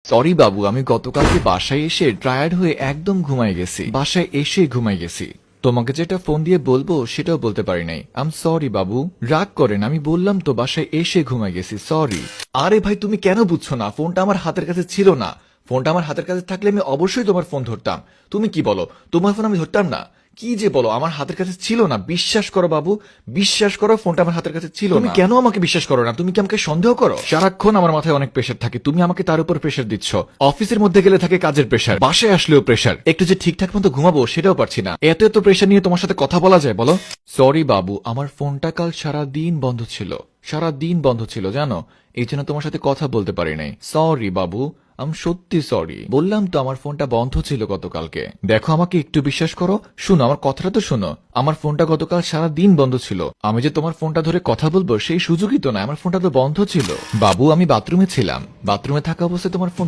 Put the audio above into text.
Sorry বাবু, আমি গতকালকে বাসায় এসে টায়ার্ড হয়ে একদম ঘুমাই গেছি। বাসায় এসে ঘুমাই গেছি। তোমাকে যেটা ফোন দিয়ে বলবো সেটাও বলতে পারি নাই। আম সরি বাবু, রাগ করেন, আমি বললাম তো বাসায় এসে ঘুমাই গেছি, সরি। আরে ভাই তুমি কেন বুঝছো না? ফোনটা আমার হাতের কাছে ছিল না। ফোনটা আমার হাতের কাছে থাকলে আমি অবশ্যই তোমার ফোন ধরতাম। তুমি কি বলো তোমার ফোন আমি ধরতাম না? কি যে বলো, আমার হাতের কাছে ছিল না। বিশ্বাস করো বাবু, বিশ্বাস করো, ফোনটা আমার হাতের কাছে ছিল না। তুমি কেন আমাকে বিশ্বাস করো না? তুমি কি আমাকে সন্দেহ করো? সারাক্ষণ আমার মাথায় অনেক প্রেশার থাকে, তুমি আমাকে তার উপর প্রেশার দিচ্ছ। অফিসের মধ্যে গেলে থাকে কাজের প্রেশার, বাসায় আসলেও প্রেশার। একটু যে ঠিকঠাক মতো ঘুমাবো সেটাও পারছি না। এত এত প্রেশার নিয়ে তোমার সাথে কথা বলা যায় বলো? সরি বাবু, আমার ফোনটা কাল সারা দিন বন্ধ ছিল। সারা দিন বন্ধ ছিল জানো, এই জন্য তোমার সাথে কথা বলতে পারি নাই। সরি বাবু, আমি সত্যি সরি। বললাম তো আমার ফোনটা বন্ধ ছিল গতকালকে। দেখো আমাকে একটু বিশ্বাস করো, শুনো আমার কথাটা তো শোনো। আমার ফোনটা গতকাল সারা দিন বন্ধ ছিল। আমি যে তোমার ফোনটা ধরে কথা বলবো সেই সুযোগই তো না, আমার ফোনটা তো বন্ধ ছিল। বাবু আমি বাথরুমে ছিলাম, বাথরুমে থাকা অবস্থায় তোমার ফোন